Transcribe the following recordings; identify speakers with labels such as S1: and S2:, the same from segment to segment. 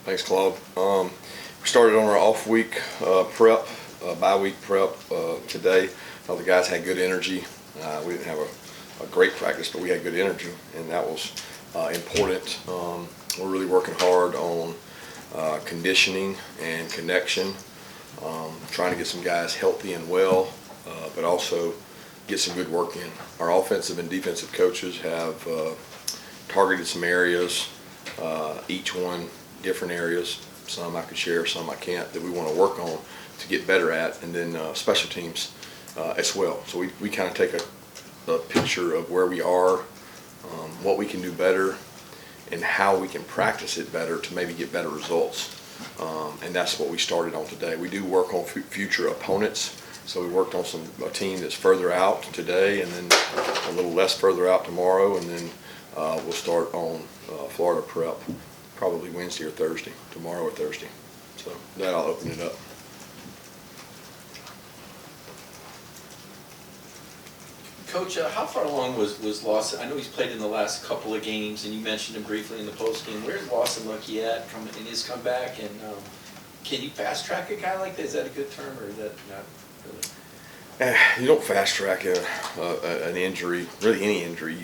S1: Thanks, Claude. We started on our off week prep, bye week prep today. The guys had good energy. We didn't have a great practice, but we had good energy, and that was important. We're really working hard on conditioning and connection, trying to get some guys healthy and well, but also get some good work in. Our offensive and defensive coaches have targeted some areas, each one different areas. Some I could share, some I can't, that we want to work on to get better at, and then special teams as well. So we kind of take a picture of where we are, what we can do better, and how we can practice it better to maybe get better results. And that's what we started on today. We do work on future opponents. So we worked on a team that's further out today, and then a little less further out tomorrow, and then we'll start on Florida prep probably Wednesday or Thursday, tomorrow or Thursday. So that'll open it up.
S2: Coach, how far along was Lawson? I know he's played in the last couple of games, and you mentioned him briefly in the postgame. Where's Lawson Lucky at in his comeback? And can you fast track a guy like that? Is that a good term, or is that not really?
S1: You don't fast track an injury, really any injury.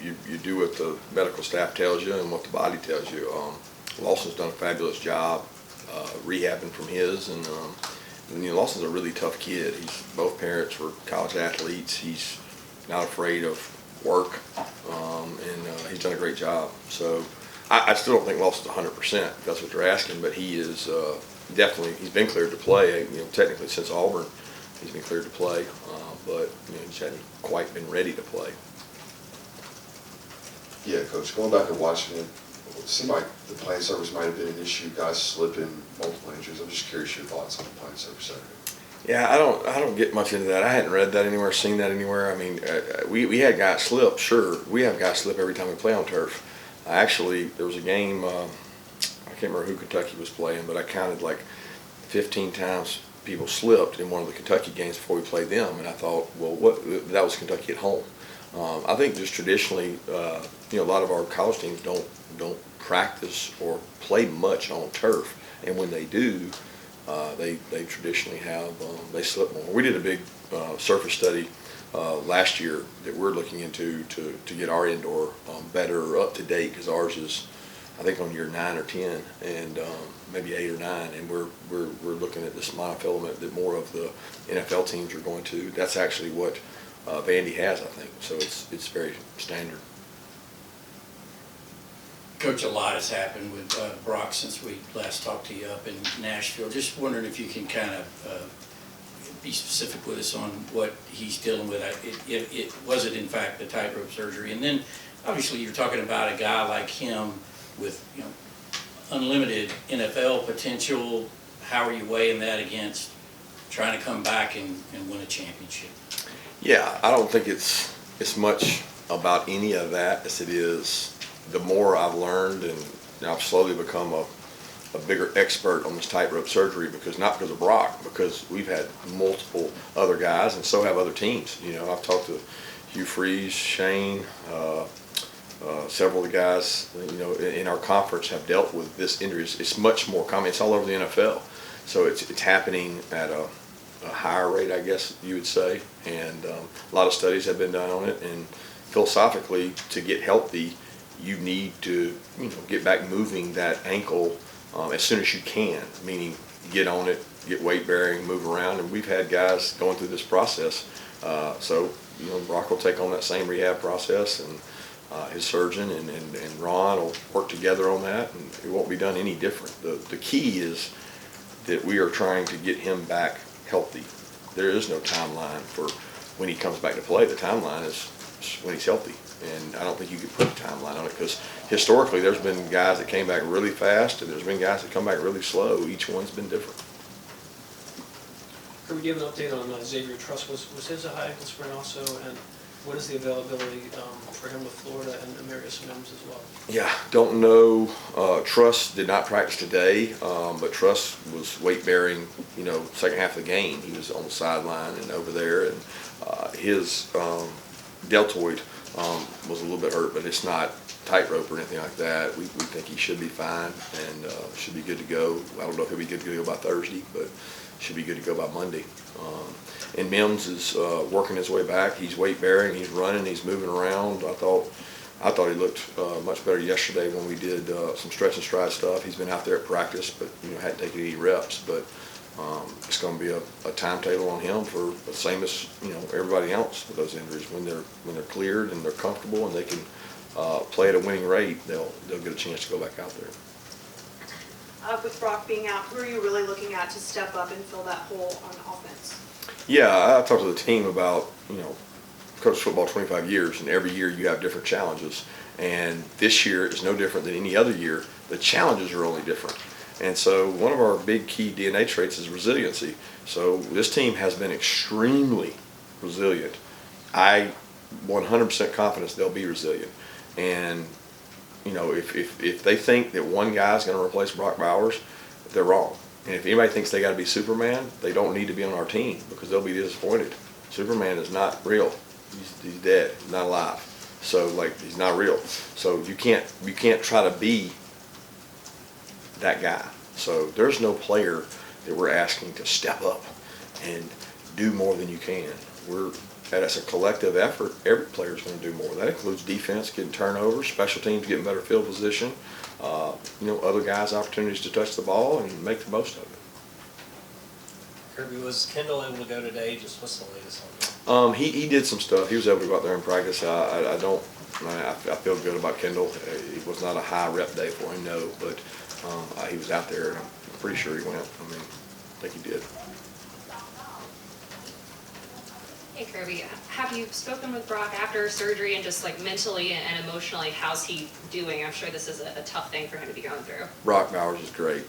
S1: You do what the medical staff tells you and what the body tells you. Lawson's done a fabulous job rehabbing from his, and Lawson's a really tough kid. Both parents were college athletes. He's not afraid of work, and he's done a great job. So I still don't think Lawson's 100%, if that's what you're asking, but he is definitely, he's been cleared to play, technically since Auburn. He's been cleared to play, but he just hadn't quite been ready to play.
S3: Yeah, Coach, going back and watching it seemed like the playing surface might have been an issue, guys slipping, multiple injuries. I'm just curious your thoughts on the playing surface Saturday.
S1: Yeah, I don't get much into that. I hadn't read that anywhere, seen that anywhere. I mean, we had guys slip, sure. We have guys slip every time we play on turf. Actually, there was a game, I can't remember who Kentucky was playing, but I counted like 15 times people slipped in one of the Kentucky games before we played them, and I thought, well, that was Kentucky at home. I think just traditionally, a lot of our college teams don't practice or play much on turf, and when they do, they traditionally have they slip more. We did a big surface study last year that we're looking into to get our indoor better up to date, because ours is, I think, on year 9 or 10, and maybe 8 or 9, and we're looking at this monofilament that more of the NFL teams are going to. That's actually what Vandy has, I think. So it's very standard.
S4: Coach, a lot has happened with Brock since we last talked to you up in Nashville. Just wondering if you can kind of be specific with us on what he's dealing with. Was it in fact the tightrope surgery? And then obviously you're talking about a guy like him with unlimited NFL potential. How are you weighing that against trying to come back and win a championship?
S1: Yeah, I don't think it's much about any of that as it is the more I've learned, and I've slowly become a bigger expert on this tightrope surgery, not because of Brock, because we've had multiple other guys, and so have other teams. I've talked to Hugh Freeze, Shane, several of the guys, in our conference have dealt with this injury. It's much more common. It's all over the NFL. So it's happening at a higher rate, I guess you would say. And a lot of studies have been done on it. And philosophically, to get healthy, you need to get back moving that ankle as soon as you can, meaning get on it, get weight bearing, move around. And we've had guys going through this process. So Brock will take on that same rehab process, and his surgeon and Ron will work together on that, and it won't be done any different. The key is that we are trying to get him back healthy. There is no timeline for when he comes back to play. The timeline is when he's healthy, and I don't think you could put a timeline on it, because historically there's been guys that came back really fast, and there's been guys that come back really slow. Each one's been different.
S5: Kirby, do you have an update on Xavier Truss? Was his a high ankle sprain also, and what is the availability for him with Florida and Amarius Mims as well?
S1: Yeah, don't know. Truss did not practice today, but Truss was weight bearing, second half of the game. He was on the sideline and over there, and his deltoid was a little bit hurt, but it's not tightrope or anything like that. We think he should be fine and should be good to go. I don't know if he'll be good to go by Thursday, but should be good to go by Monday. And Mims is working his way back. He's weight bearing, he's running, he's moving around. I thought he looked much better yesterday when we did some stretch and stride stuff. He's been out there at practice, but hadn't taken any reps. But it's going to be a timetable on him for the same as everybody else with those injuries. When they're cleared and they're comfortable and they can play at a winning rate, they'll get a chance to go back out there.
S6: With Brock being out, who are you really looking at to step up and fill that hole on offense?
S1: Yeah, I talked to the team about, coached football 25 years, and every year you have different challenges. And this year is no different than any other year. The challenges are only different. And so one of our big key DNA traits is resiliency. So this team has been extremely resilient. I 100% confidence they'll be resilient. And if they think that one guy's going to replace Brock Bowers, they're wrong. And if anybody thinks they got to be Superman, they don't need to be on our team because they'll be disappointed. Superman is not real. He's dead. He's not alive. So he's not real. So you can't try to be that guy. So there's no player that we're asking to step up and do more than you can. That's a collective effort. Every player's going to do more. That includes defense, getting turnovers, special teams getting better field position, other guys' opportunities to touch the ball and make the most of it.
S5: Kirby, was Kendall able to go today? Just what's the latest on that?
S1: He did some stuff. He was able to go out there and practice. I feel good about Kendall. It was not a high rep day for him, no, but he was out there, and I'm pretty sure he went. I think he did.
S7: Hey Kirby, have you spoken with Brock after surgery and just mentally and emotionally, how's he doing? I'm sure this is a tough thing for him to be going through.
S1: Brock Bowers is great.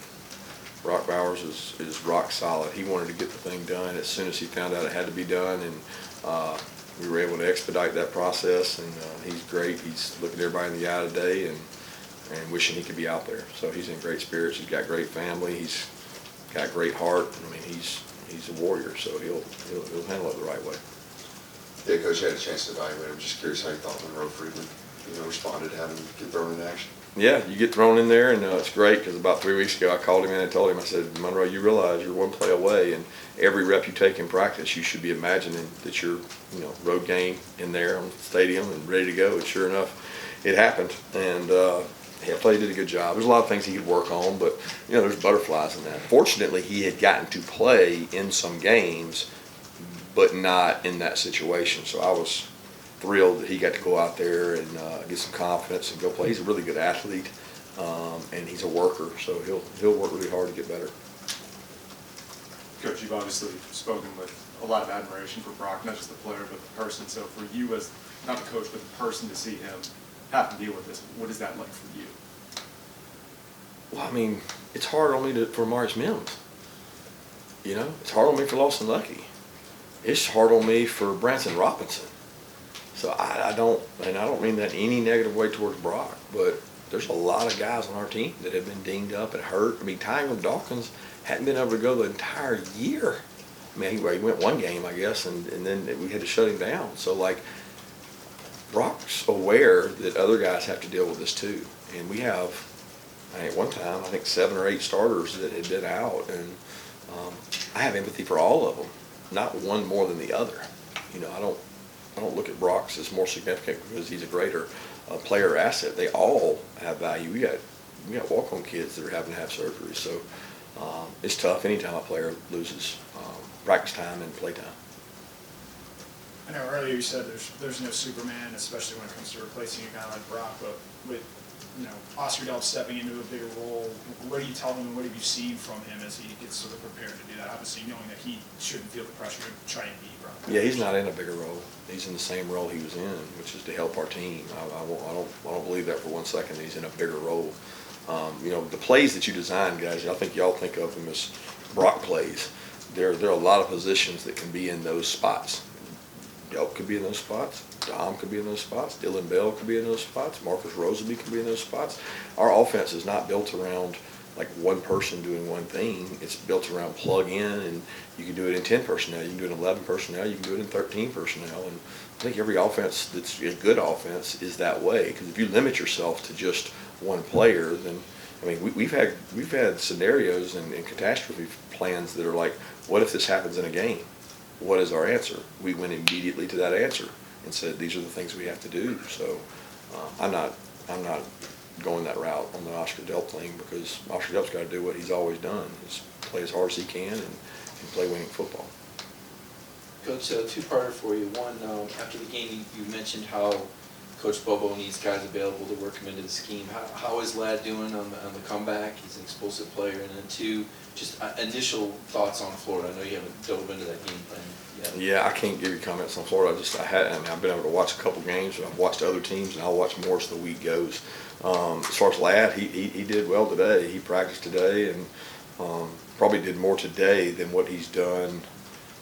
S1: Brock Bowers is rock solid. He wanted to get the thing done as soon as he found out it had to be done, and we were able to expedite that process, and he's great. He's looking everybody in the eye today and wishing he could be out there. So he's in great spirits. He's got great family. He's got great heart. He's a warrior, so he'll handle it the right way.
S3: Yeah, Coach, I had a chance to evaluate him. Just curious how you thought Monroe Freeman, responded to having him get thrown in action.
S1: Yeah, you get thrown in there, and it's great because about 3 weeks ago I called him in and told him, I said, Monroe, you realize you're one play away, and every rep you take in practice, you should be imagining that you're, road game in there on the stadium and ready to go. And sure enough, it happened, and I thought he did a good job. There's a lot of things he could work on, but there's butterflies in that. Fortunately, he had gotten to play in some games, but not in that situation. So I was thrilled that he got to go out there and get some confidence and go play. He's a really good athlete, and he's a worker, so he'll work really hard to get better.
S8: Coach, you've obviously spoken with a lot of admiration for Brock, not just the player, but the person. So for you as, not the coach, but the person, to see him have to deal with this, what is that like for you?
S1: Well, it's hard on me for Maurice Mims. It's hard on me for Lawson Lucky. It's hard on me for Branson Robinson. So I don't mean that in any negative way towards Brock, but there's a lot of guys on our team that have been dinged up and hurt. Tyron Dawkins hadn't been able to go the entire year. He went one game, I guess, and then we had to shut him down. So, Brock's aware that other guys have to deal with this too. And we have, at one time, I think 7 or 8 starters that had been out, and I have empathy for all of them, not one more than the other. I don't look at Brock's as more significant because he's a greater player asset. They all have value. We got walk-on kids that are having to have surgery, so it's tough anytime a player loses practice time and play time.
S9: I know earlier you said there's no Superman, especially when it comes to replacing a guy like Brock, but with Oscar Delp stepping into a bigger role, what do you tell him and what have you seen from him as he gets sort of prepared to do that? Obviously knowing that he shouldn't feel the pressure to try and beat Brock.
S1: Yeah, he's not in a bigger role. He's in the same role he was in, which is to help our team. I don't believe that for one second that he's in a bigger role. The plays that you design, guys, I think y'all think of them as Brock plays. There are a lot of positions that can be in those spots. Delp could be in those spots. Dom could be in those spots. Dylan Bell could be in those spots. Marcus Roseby could be in those spots. Our offense is not built around one person doing one thing. It's built around plug in, and you can do it in 10 personnel. You can do it in 11 personnel. You can do it in 13 personnel. And I think every offense that's a good offense is that way, because if you limit yourself to just one player, then I mean, we've had scenarios and catastrophe plans that are like, what if this happens in a game? What is our answer? We went immediately to that answer and said, these are the things we have to do. So I'm not going that route on the Oscar Delp thing, because Oscar Delp's got to do what he's always done, is play as hard as he can and play winning football.
S2: Coach, a two-parter for you. One, after the game, you mentioned how Coach Bobo needs guys available to work him into the scheme. How is Ladd doing on the comeback? He's an explosive player. And then two, just initial thoughts on Florida. I know you haven't dove into that game plan yet.
S1: Yeah, I can't give you comments on Florida. I've been able to watch a couple games. I've watched other teams, and I'll watch more as the week goes. As far as Ladd, he did well today. He practiced today, and probably did more today than what he's done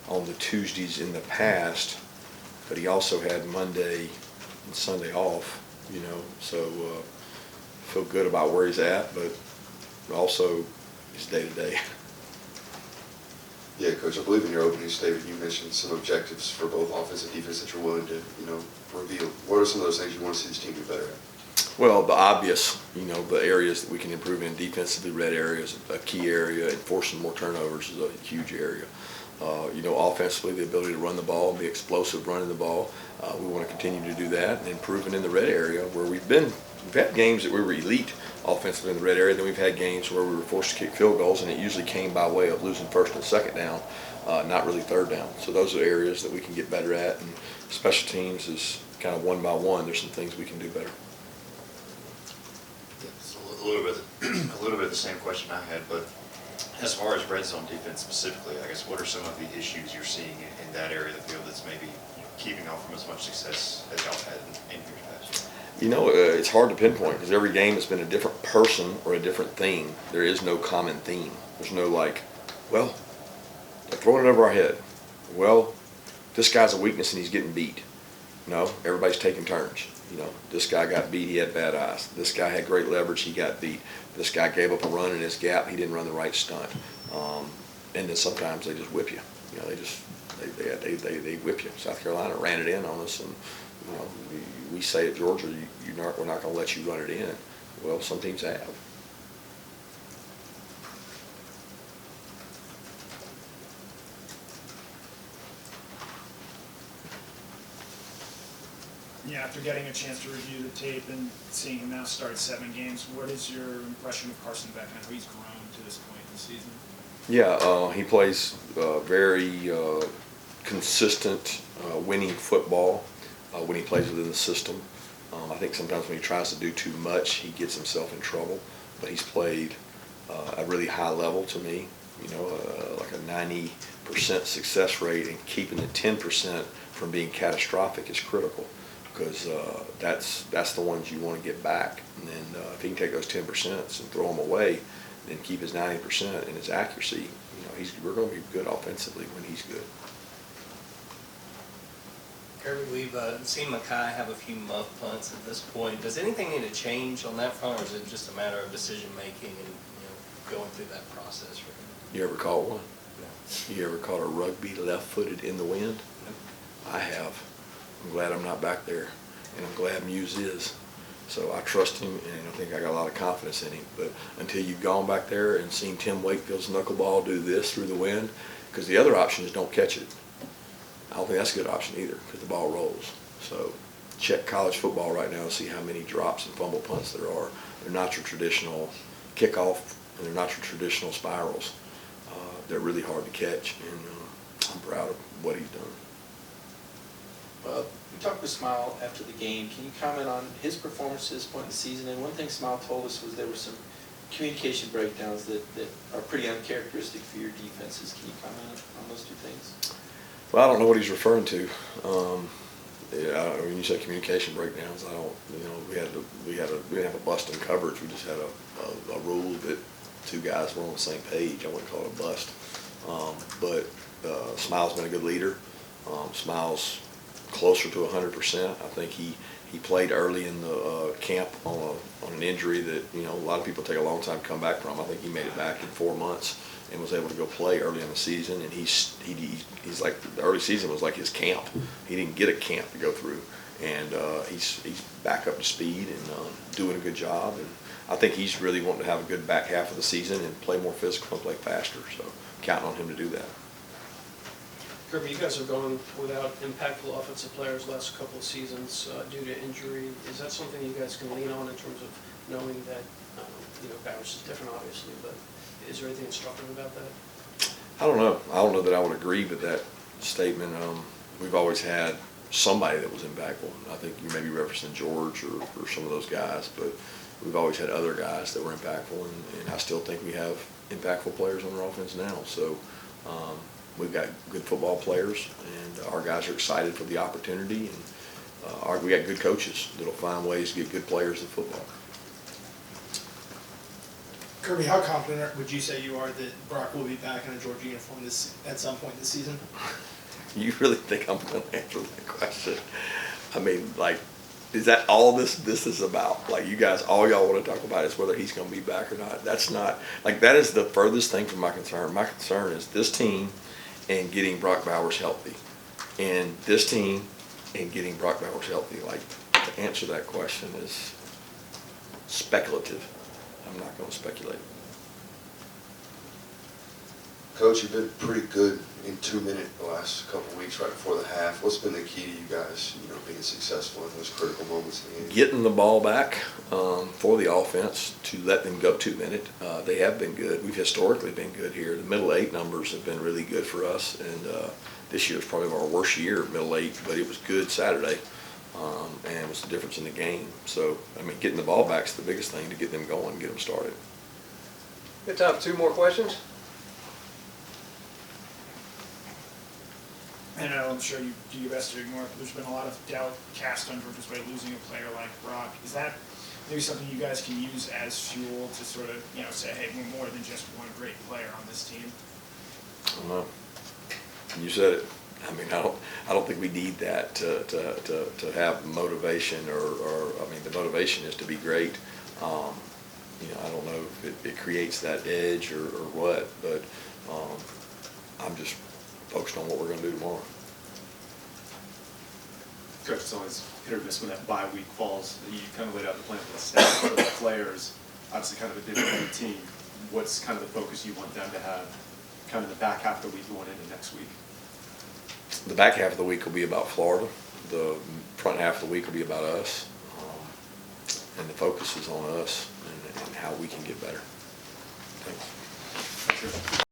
S1: on the Tuesdays in the past. But he also had Monday and Sunday off, so feel good about where he's at, but also it's day to day.
S3: Yeah, Coach, I believe in your opening statement you mentioned some objectives for both offense and defense that you're willing to, reveal. What are some of those things you want to see this team do better at?
S1: Well, the obvious, the areas that we can improve in defensively, red areas, a key area, and forcing more turnovers is a huge area. Offensively, the ability to run the ball and be explosive running the ball. We want to continue to do that and improving in the red area where we've had games that we were elite offensively in the red area. Then we've had games where we were forced to kick field goals, and it usually came by way of losing first and second down, not really third down. So those are areas that we can get better at, and special teams is kind of one by one. There's some things we can do better.
S10: It's a little bit the same question I had, but as far as red zone defense specifically, I guess what are some of the issues you're seeing in that area of the field that's maybe keeping off from as much success as y'all had in years past?
S1: It's hard to pinpoint because every game has been a different person or a different theme. There is no common theme. There's no they're throwing it over our head. Well, this guy's a weakness and he's getting beat. No, everybody's taking turns. This guy got beat, he had bad eyes. This guy had great leverage, he got beat. This guy gave up a run in his gap, he didn't run the right stunt. And then sometimes they just whip you. They whip you. South Carolina ran it in on us, and we say at Georgia, we're not going to let you run it in. Well, some teams have.
S9: Yeah, after getting a chance to review the tape and seeing him now start 7 games, what is your impression of Carson Beck and how he's grown to this point in the season?
S1: Yeah, he plays very consistent winning football when he plays within the system. I think sometimes when he tries to do too much, he gets himself in trouble. But he's played a really high level to me, like a 90% success rate, and keeping the 10% from being catastrophic is critical. Because that's the ones you want to get back. And then if he can take those 10% and throw them away, then keep his 90% and his accuracy, we're going to be good offensively when he's good.
S11: Kirby, we've seen Makai have a few muff punts at this point. Does anything need to change on that front, or is it just a matter of decision making and going through that process for him?
S1: You ever caught one?
S11: No.
S1: You ever caught a rugby left-footed in the wind?
S11: No.
S1: I have. I'm glad I'm not back there, and I'm glad Muse is. So I trust him, and I think I got a lot of confidence in him. But until you've gone back there and seen Tim Wakefield's knuckleball do this through the wind, because the other option is don't catch it. I don't think that's a good option either, because the ball rolls. So check college football right now and see how many drops and fumble punts there are. They're not your traditional kickoff, and they're not your traditional spirals. They're really hard to catch, and I'm proud of what he's done.
S2: We talked with Smile after the game. Can you comment on his performance to this point in the season? And one thing Smile told us was there were some communication breakdowns that are pretty uncharacteristic for your defenses. Can you comment on those two things?
S1: Well, I don't know what he's referring to. When you say communication breakdowns, I don't. We didn't have a bust in coverage. We just had a rule that 2 guys were on the same page. I wouldn't call it a bust. But Smile's been a good leader. Smile's closer to 100%. I think he played early in the camp on an injury that a lot of people take a long time to come back from. I think he made it back in 4 months and was able to go play early in the season. And he's like, the early season was like his camp. He didn't get a camp to go through, and he's back up to speed and doing a good job. And I think he's really wanting to have a good back half of the season and play more physical and play faster, so counting on him to do that.
S5: Kirby, you guys have gone without impactful offensive players last couple of seasons due to injury. Is that something you guys can lean on in terms of knowing that, Bowers is different obviously, but is there anything instructive about that?
S1: I don't know. I don't know that I would agree with that statement. We've always had somebody that was impactful. I think you may be referencing George or some of those guys, but we've always had other guys that were impactful, and I still think we have impactful players on our offense now. So we've got good football players, and our guys are excited for the opportunity, and we got good coaches that'll find ways to get good players in football.
S12: Kirby, how confident would you say you are that Brock will be back in a Georgia uniform at some point this season?
S1: You really think I'm going to answer that question? I mean, like, is that all this is about? Like, you guys, all y'all want to talk about is whether he's going to be back or not. That's not, like, that is the furthest thing from my concern. My concern is this team and getting Brock Bowers healthy. And this team and getting Brock Bowers healthy. Like, to answer that question is speculative. I'm not going to speculate.
S3: Coach, you've been pretty good in 2 minutes the last couple of weeks right before the half. What's been the key to you guys, being successful in those critical moments in the game?
S1: Getting the ball back for the offense to let them go 2 minutes. They have been good. We've historically been good here. The middle eight numbers have been really good for us, and this year is probably our worst year, middle eight, but it was good Saturday, and it was the difference in the game. So, I mean, getting the ball back is the biggest thing to get them going, get them started.
S13: Good time for 2 more questions.
S9: And I'm sure you do your best to ignore it, but there's been a lot of doubt cast on Georgia's way losing a player like Brock. Is that maybe something you guys can use as fuel to sort of, say, hey, we're more than just one great player on this team?
S1: I don't know. You said it. I mean, I don't think we need that to have motivation or I mean, the motivation is to be great. I don't know if it creates that edge or what, but I'm just focused on what we're going to do tomorrow.
S8: Coach, it's always hit or miss when that bye week falls. You kind of laid out the plan for the staff, for the players, obviously kind of a different team. What's kind of the focus you want them to have kind of the back half of the week going into next week?
S1: The back half of the week will be about Florida. The front half of the week will be about us. And the focus is on us and how we can get better. Thanks.
S8: Sure.